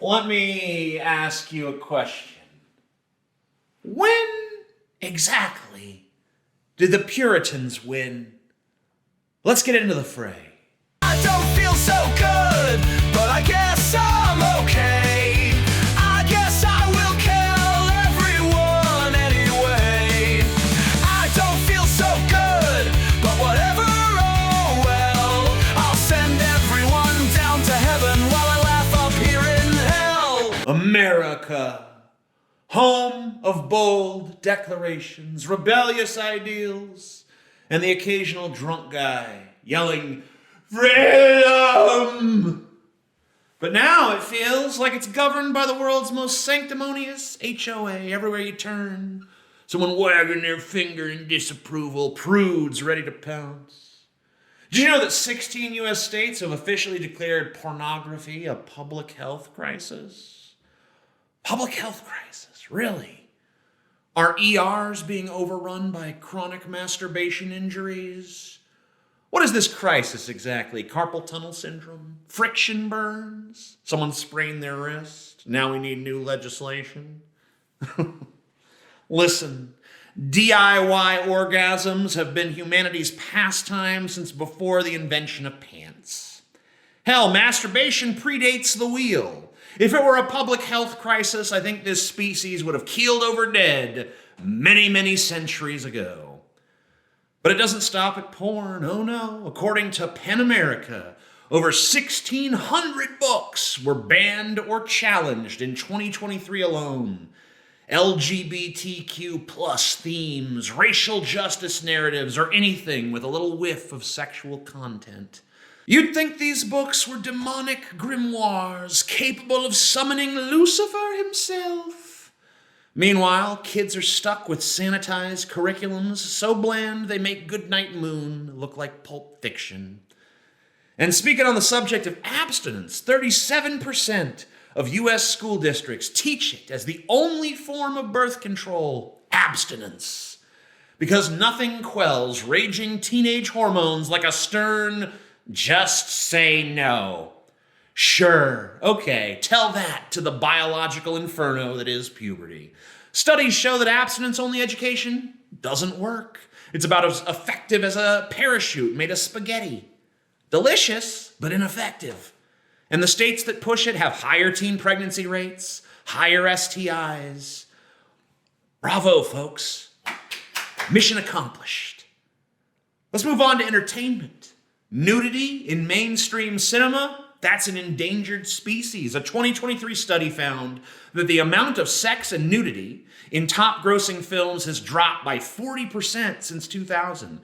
Let me ask you a question. When exactly did the Puritans win? Let's get into the fray. I don't feel so good, but I guess I'm okay. I guess I will kill everyone anyway. I don't feel so good, but whatever, oh well. I'll send everyone down to heaven while I laugh up here in hell. America, home of bold declarations, rebellious ideals, and the occasional drunk guy yelling, freedom! But now it feels like it's governed by the world's most sanctimonious HOA. Everywhere you turn, someone wagging their finger in disapproval, prudes ready to pounce. Did you know that 16 U.S. states have officially declared pornography a public health crisis? Public health crisis, really? Are ERs being overrun by chronic masturbation injuries? What is this crisis exactly? Carpal tunnel syndrome? Friction burns? Someone sprained their wrist? Now we need new legislation? Listen, DIY orgasms have been humanity's pastime since before the invention of pants. Hell, masturbation predates the wheel. If it were a public health crisis, I think this species would have keeled over dead many, many centuries ago. But it doesn't stop at porn, oh no. According to PEN America, over 1,600 books were banned or challenged in 2023 alone. LGBTQ plus themes, racial justice narratives, or anything with a little whiff of sexual content. You'd think these books were demonic grimoires capable of summoning Lucifer himself. Meanwhile, kids are stuck with sanitized curriculums so bland they make Goodnight Moon look like Pulp Fiction. And speaking on the subject of abstinence, 37% of U.S. school districts teach it as the only form of birth control, abstinence. Because nothing quells raging teenage hormones like a stern, just say no. Sure, okay, tell that to the biological inferno that is puberty. Studies show that abstinence-only education doesn't work. It's about as effective as a parachute made of spaghetti. Delicious, but ineffective. And the states that push it have higher teen pregnancy rates, higher STIs. Bravo, folks. Mission accomplished. Let's move on to entertainment. Nudity in mainstream cinema, that's an endangered species. A 2023 study found that the amount of sex and nudity in top-grossing films has dropped by 40% since 2000.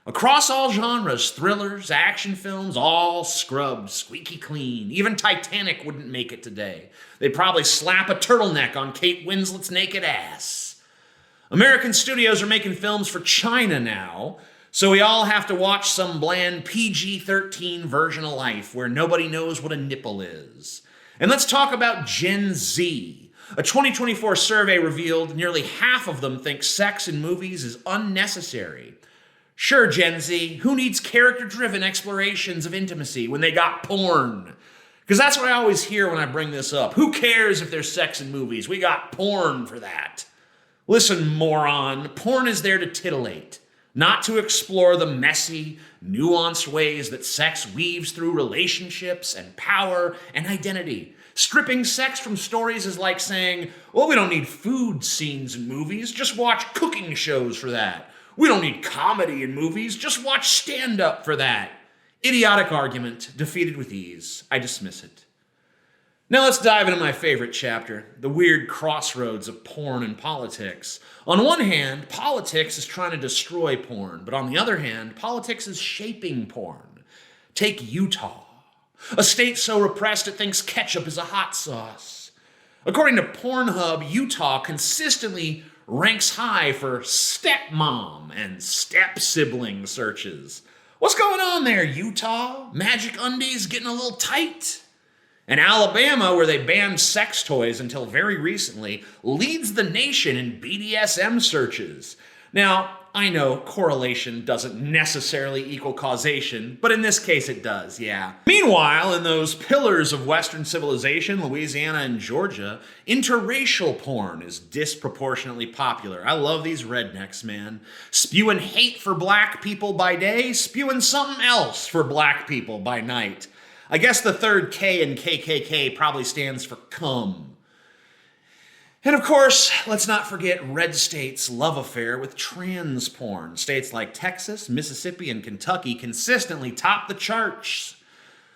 Across all genres, thrillers, action films, all scrubbed, squeaky clean. Even Titanic wouldn't make it today. They'd probably slap a turtleneck on Kate Winslet's naked ass. American studios are making films for China now, so we all have to watch some bland PG-13 version of life where nobody knows what a nipple is. And let's talk about Gen Z. A 2024 survey revealed nearly half of them think sex in movies is unnecessary. Sure, Gen Z, who needs character-driven explorations of intimacy when they got porn? Because that's what I always hear when I bring this up. Who cares if there's sex in movies? We got porn for that. Listen, moron, porn is there to titillate, not to explore the messy, nuanced ways that sex weaves through relationships and power and identity. Stripping sex from stories is like saying, well, we don't need food scenes in movies, just watch cooking shows for that. We don't need comedy in movies, just watch stand-up for that. Idiotic argument, defeated with ease. I dismiss it. Now let's dive into my favorite chapter, the weird crossroads of porn and politics. On one hand, politics is trying to destroy porn, but on the other hand, politics is shaping porn. Take Utah, a state so repressed it thinks ketchup is a hot sauce. According to Pornhub, Utah consistently ranks high for stepmom and step-sibling searches. What's going on there, Utah? Magic undies getting a little tight? And Alabama, where they banned sex toys until very recently, leads the nation in BDSM searches. Now, I know correlation doesn't necessarily equal causation, but in this case it does, yeah. Meanwhile, in those pillars of Western civilization, Louisiana and Georgia, interracial porn is disproportionately popular. I love these rednecks, man. Spewing hate for black people by day, spewing something else for black people by night. I guess the third K in KKK probably stands for cum. And of course, let's not forget red states' love affair with trans porn. States like Texas, Mississippi, and Kentucky consistently top the charts.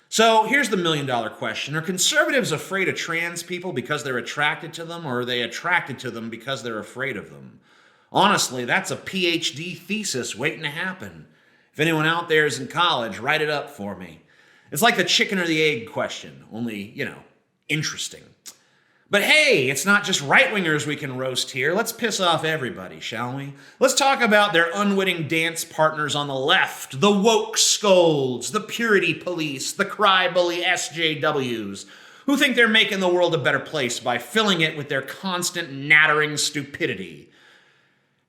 So here's the million-dollar question. Are conservatives afraid of trans people because they're attracted to them, or are they attracted to them because they're afraid of them? Honestly, that's a PhD thesis waiting to happen. If anyone out there is in college, write it up for me. It's like the chicken or the egg question, only, interesting. But hey, it's not just right-wingers we can roast here. Let's piss off everybody, shall we? Let's talk about their unwitting dance partners on the left, the woke scolds, the purity police, the cry-bully SJWs, who think they're making the world a better place by filling it with their constant nattering stupidity.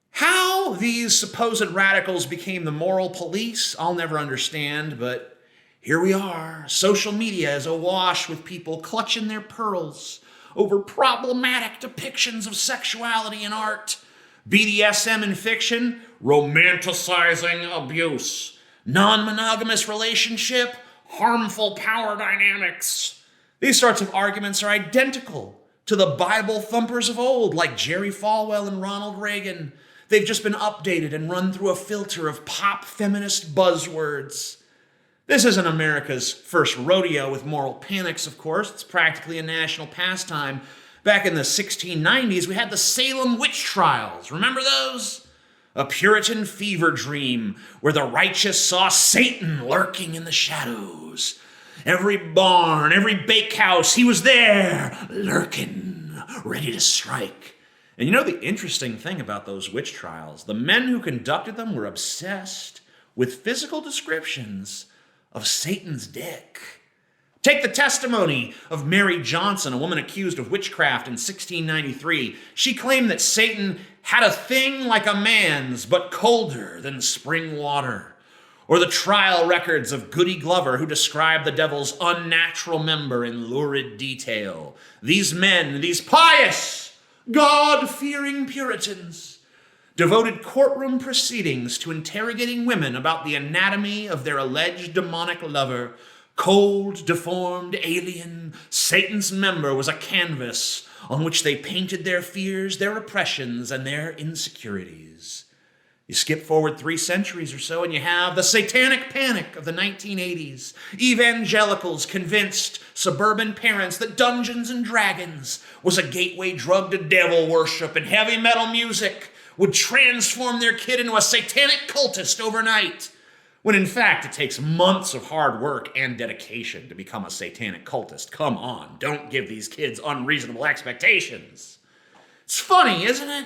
How these supposed radicals became the moral police, I'll never understand, but here we are. Social media is awash with people clutching their pearls over problematic depictions of sexuality in art, BDSM in fiction, romanticizing abuse, non-monogamous relationship, harmful power dynamics. These sorts of arguments are identical to the Bible thumpers of old, like Jerry Falwell and Ronald Reagan. They've just been updated and run through a filter of pop feminist buzzwords. This isn't America's first rodeo with moral panics, of course. It's practically a national pastime. Back in the 1690s, we had the Salem witch trials. Remember those? A Puritan fever dream where the righteous saw Satan lurking in the shadows. Every barn, every bakehouse, he was there, lurking, ready to strike. And you know the interesting thing about those witch trials? The men who conducted them were obsessed with physical descriptions of Satan's dick. Take the testimony of Mary Johnson, a woman accused of witchcraft in 1693. She claimed that Satan had a thing like a man's, but colder than spring water. Or the trial records of Goody Glover, who described the devil's unnatural member in lurid detail. These men, these pious, God-fearing Puritans, devoted courtroom proceedings to interrogating women about the anatomy of their alleged demonic lover. Cold, deformed, alien, Satan's member was a canvas on which they painted their fears, their oppressions, and their insecurities. You skip forward 3 centuries or so, and you have the Satanic Panic of the 1980s. Evangelicals convinced suburban parents that Dungeons and Dragons was a gateway drug to devil worship, and heavy metal music would transform their kid into a satanic cultist overnight, when in fact it takes months of hard work and dedication to become a satanic cultist. Come on, don't give these kids unreasonable expectations. It's funny, isn't it?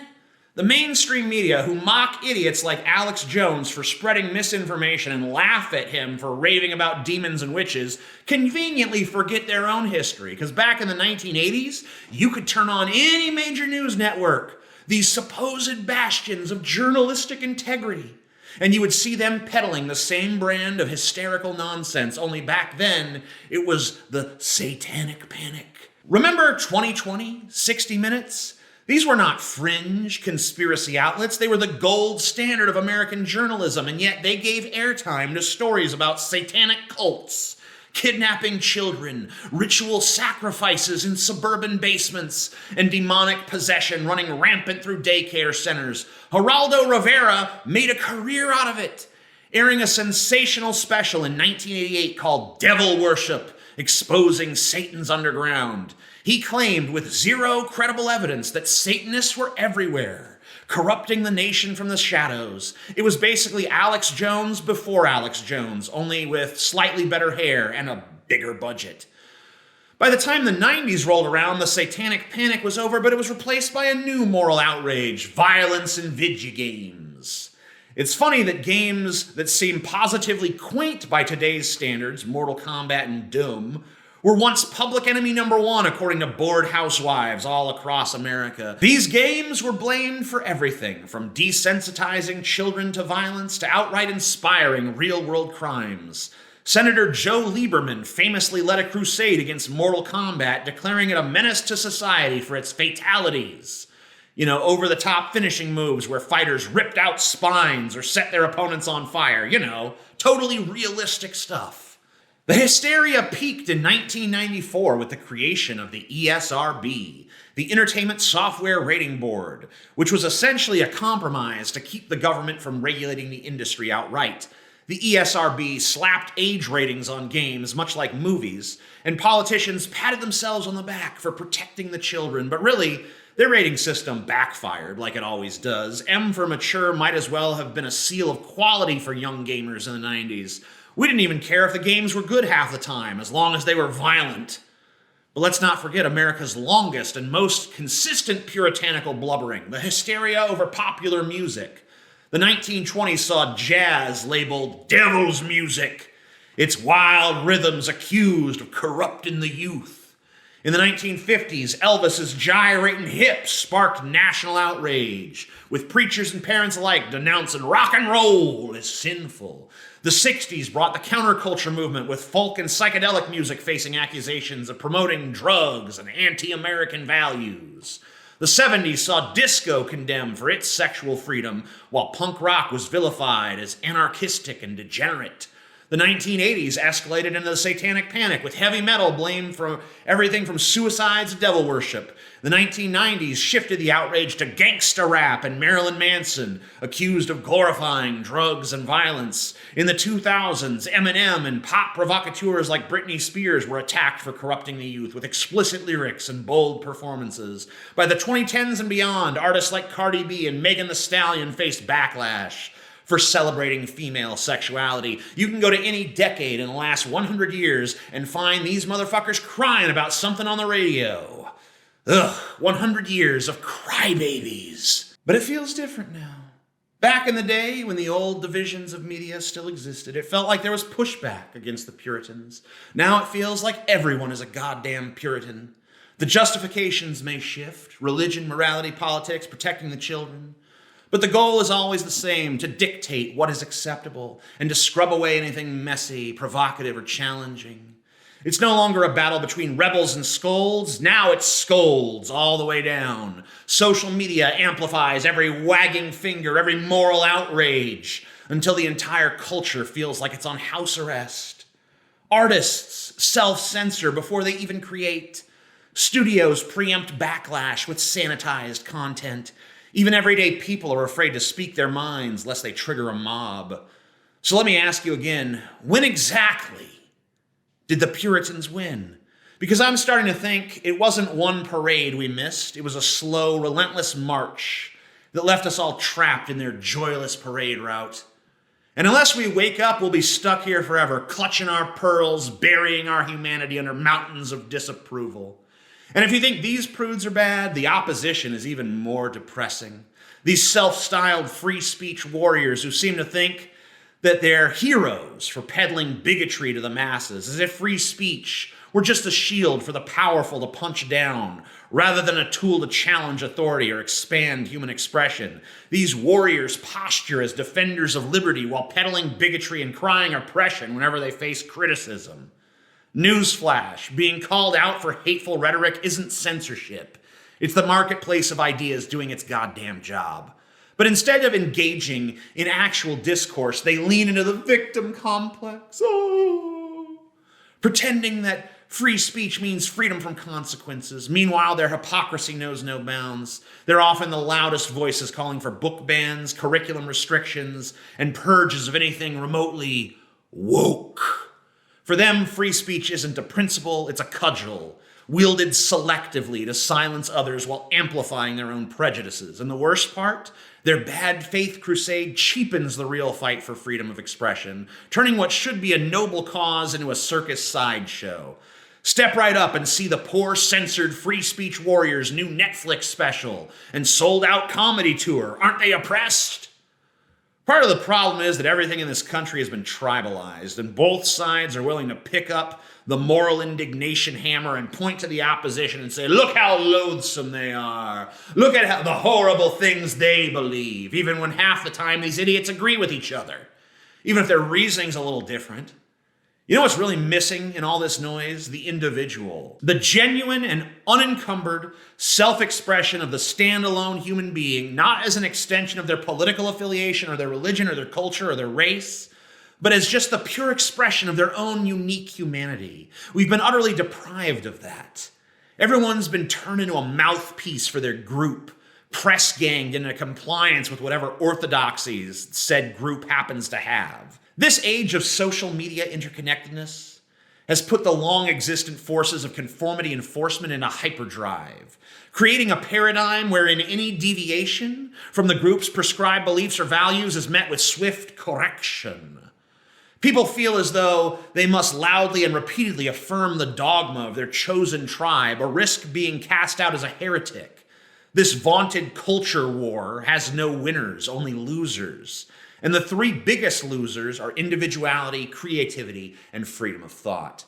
The mainstream media, who mock idiots like Alex Jones for spreading misinformation and laugh at him for raving about demons and witches, conveniently forget their own history, because back in the 1980s, you could turn on any major news network, these supposed bastions of journalistic integrity, and you would see them peddling the same brand of hysterical nonsense, only back then it was the Satanic Panic. Remember 2020, 60 Minutes? These were not fringe conspiracy outlets. They were the gold standard of American journalism, and yet they gave airtime to stories about satanic cults, kidnapping children, ritual sacrifices in suburban basements, and demonic possession running rampant through daycare centers. Geraldo Rivera made a career out of it, airing a sensational special in 1988 called Devil Worship, exposing Satan's underground. He claimed with zero credible evidence that Satanists were everywhere, corrupting the nation from the shadows. It was basically Alex Jones before Alex Jones, only with slightly better hair and a bigger budget. By the time the 90s rolled around, the Satanic Panic was over, but it was replaced by a new moral outrage, violence and video games. It's funny that games that seem positively quaint by today's standards, Mortal Kombat and Doom, were once public enemy number one, according to bored housewives all across America. These games were blamed for everything, from desensitizing children to violence to outright inspiring real-world crimes. Senator Joe Lieberman famously led a crusade against Mortal Kombat, declaring it a menace to society for its fatalities. You know, over-the-top finishing moves where fighters ripped out spines or set their opponents on fire. You know, totally realistic stuff. The hysteria peaked in 1994 with the creation of the ESRB, the Entertainment Software Rating Board, which was essentially a compromise to keep the government from regulating the industry outright. The ESRB slapped age ratings on games, much like movies, and politicians patted themselves on the back for protecting the children, but really, their rating system backfired like it always does. M for mature might as well have been a seal of quality for young gamers in the 90s. We didn't even care if the games were good half the time, as long as they were violent. But let's not forget America's longest and most consistent puritanical blubbering, the hysteria over popular music. The 1920s saw jazz labeled devil's music, its wild rhythms accused of corrupting the youth. In the 1950s, Elvis's gyrating hips sparked national outrage, with preachers and parents alike denouncing rock and roll as sinful. The 60s brought the counterculture movement, with folk and psychedelic music facing accusations of promoting drugs and anti-American values. The 70s saw disco condemned for its sexual freedom, while punk rock was vilified as anarchistic and degenerate. The 1980s escalated into the Satanic Panic, with heavy metal blamed for everything from suicides to devil worship. The 1990s shifted the outrage to gangsta rap and Marilyn Manson, accused of glorifying drugs and violence. In the 2000s, Eminem and pop provocateurs like Britney Spears were attacked for corrupting the youth with explicit lyrics and bold performances. By the 2010s and beyond, artists like Cardi B and Megan Thee Stallion faced backlash for celebrating female sexuality. You can go to any decade in the last 100 years and find these motherfuckers crying about something on the radio. Ugh, 100 years of crybabies. But it feels different now. Back in the day, when the old divisions of media still existed, it felt like there was pushback against the Puritans. Now it feels like everyone is a goddamn Puritan. The justifications may shift: religion, morality, politics, protecting the children. But the goal is always the same: to dictate what is acceptable and to scrub away anything messy, provocative, or challenging. It's no longer a battle between rebels and scolds. Now it's scolds all the way down. Social media amplifies every wagging finger, every moral outrage, until the entire culture feels like it's on house arrest. Artists self-censor before they even create. Studios preempt backlash with sanitized content. Even everyday people are afraid to speak their minds lest they trigger a mob. So let me ask you again, when exactly did the Puritans win? Because I'm starting to think it wasn't one parade we missed. It was a slow, relentless march that left us all trapped in their joyless parade route. And unless we wake up, we'll be stuck here forever, clutching our pearls, burying our humanity under mountains of disapproval. And if you think these prudes are bad, the opposition is even more depressing. These self-styled free speech warriors who seem to think that they're heroes for peddling bigotry to the masses, as if free speech were just a shield for the powerful to punch down, rather than a tool to challenge authority or expand human expression. These warriors posture as defenders of liberty while peddling bigotry and crying oppression whenever they face criticism. Newsflash, being called out for hateful rhetoric isn't censorship. It's the marketplace of ideas doing its goddamn job. But instead of engaging in actual discourse, they lean into the victim complex. Pretending that free speech means freedom from consequences. Meanwhile, their hypocrisy knows no bounds. They're often the loudest voices calling for book bans, curriculum restrictions, and purges of anything remotely woke. For them, free speech isn't a principle, it's a cudgel, wielded selectively to silence others while amplifying their own prejudices. And the worst part? Their bad faith crusade cheapens the real fight for freedom of expression, turning what should be a noble cause into a circus sideshow. Step right up and see the poor, censored free speech warriors' new Netflix special and sold-out comedy tour. Aren't they oppressed? Part of the problem is that everything in this country has been tribalized, and both sides are willing to pick up the moral indignation hammer and point to the opposition and say, look how loathsome they are. Look at the horrible things they believe, even when half the time these idiots agree with each other, even if their reasoning's a little different. You know what's really missing in all this noise? The individual. The genuine and unencumbered self-expression of the standalone human being, not as an extension of their political affiliation or their religion or their culture or their race, but as just the pure expression of their own unique humanity. We've been utterly deprived of that. Everyone's been turned into a mouthpiece for their group, press-ganged into compliance with whatever orthodoxies said group happens to have. This age of social media interconnectedness has put the long-existent forces of conformity enforcement into hyperdrive, creating a paradigm wherein any deviation from the group's prescribed beliefs or values is met with swift correction. People feel as though they must loudly and repeatedly affirm the dogma of their chosen tribe or risk being cast out as a heretic. This vaunted culture war has no winners, only losers. And the three biggest losers are individuality, creativity, and freedom of thought.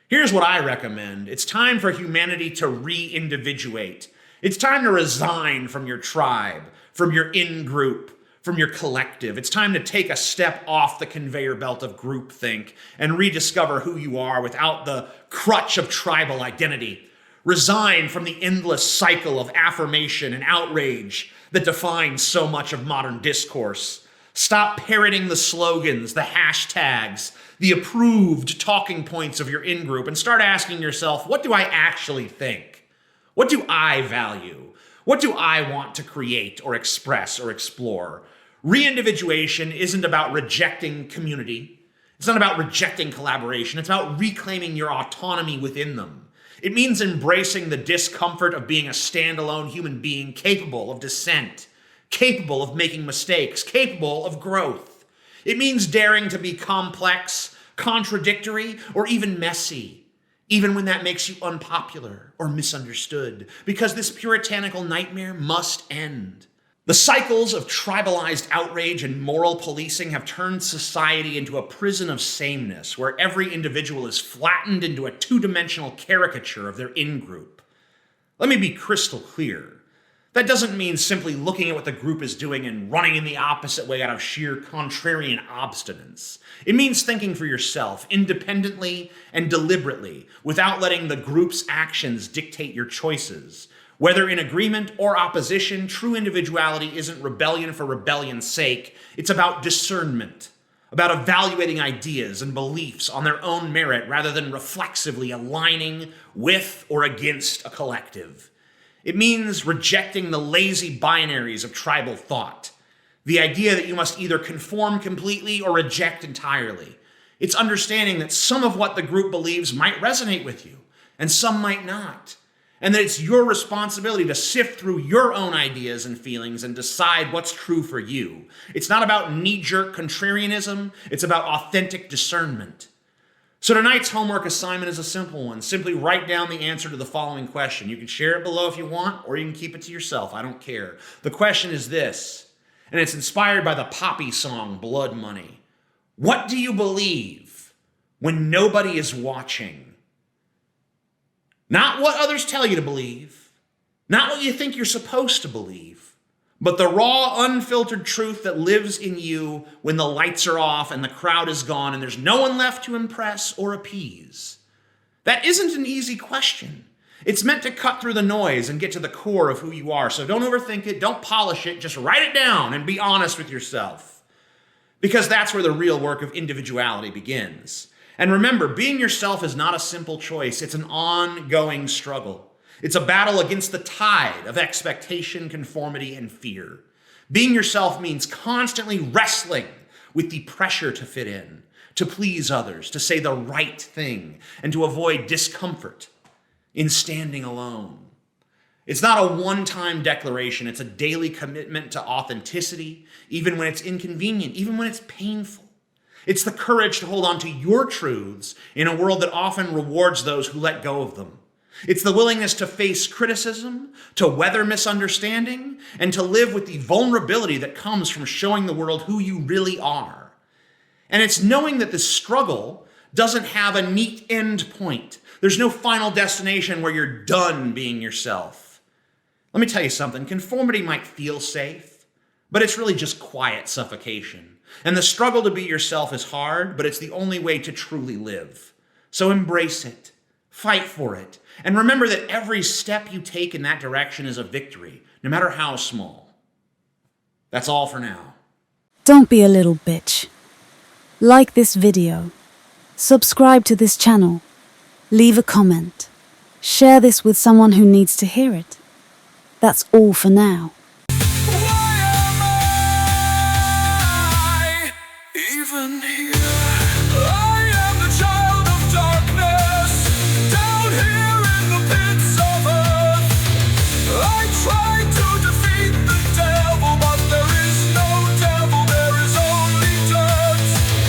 Here's what I recommend. It's time for humanity to re-individuate. It's time to resign from your tribe, from your in-group, from your collective. It's time to take a step off the conveyor belt of groupthink and rediscover who you are without the crutch of tribal identity. Resign from the endless cycle of affirmation and outrage that defines so much of modern discourse. Stop parroting the slogans, the hashtags, the approved talking points of your in-group, and start asking yourself, what do I actually think? What do I value? What do I want to create or express or explore? Re-individuation isn't about rejecting community. It's not about rejecting collaboration. It's about reclaiming your autonomy within them. It means embracing the discomfort of being a standalone human being capable of dissent, capable of making mistakes, capable of growth. It means daring to be complex, contradictory, or even messy, even when that makes you unpopular or misunderstood, because this puritanical nightmare must end. The cycles of tribalized outrage and moral policing have turned society into a prison of sameness, where every individual is flattened into a two-dimensional caricature of their in-group. Let me be crystal clear. That doesn't mean simply looking at what the group is doing and running in the opposite way out of sheer contrarian obstinance. It means thinking for yourself, independently and deliberately, without letting the group's actions dictate your choices. Whether in agreement or opposition, true individuality isn't rebellion for rebellion's sake. It's about discernment, about evaluating ideas and beliefs on their own merit rather than reflexively aligning with or against a collective. It means rejecting the lazy binaries of tribal thought, the idea that you must either conform completely or reject entirely. It's understanding that some of what the group believes might resonate with you, and some might not, and that it's your responsibility to sift through your own ideas and feelings and decide what's true for you. It's not about knee-jerk contrarianism, it's about authentic discernment. So tonight's homework assignment is a simple one. Simply write down the answer to the following question. You can share it below if you want, or you can keep it to yourself. I don't care. The question is this, and it's inspired by the Poppy song, Blood Money. What do you believe when nobody is watching? Not what others tell you to believe, not what you think you're supposed to believe, but the raw, unfiltered truth that lives in you when the lights are off and the crowd is gone and there's no one left to impress or appease. That isn't an easy question. It's meant to cut through the noise and get to the core of who you are. So don't overthink it, don't polish it, just write it down and be honest with yourself. Because that's where the real work of individuality begins. And remember, being yourself is not a simple choice. It's an ongoing struggle. It's a battle against the tide of expectation, conformity, and fear. Being yourself means constantly wrestling with the pressure to fit in, to please others, to say the right thing, and to avoid discomfort in standing alone. It's not a one-time declaration. It's a daily commitment to authenticity, even when it's inconvenient, even when it's painful. It's the courage to hold on to your truths in a world that often rewards those who let go of them. It's the willingness to face criticism, to weather misunderstanding, and to live with the vulnerability that comes from showing the world who you really are. And it's knowing that this struggle doesn't have a neat end point. There's no final destination where you're done being yourself. Let me tell you something. Conformity might feel safe, but it's really just quiet suffocation. And the struggle to be yourself is hard, but it's the only way to truly live. So embrace it. Fight for it. And remember that every step you take in that direction is a victory, no matter how small. That's all for now. Don't be a little bitch. Like this video. Subscribe to this channel. Leave a comment. Share this with someone who needs to hear it. That's all for now. Why am I even here?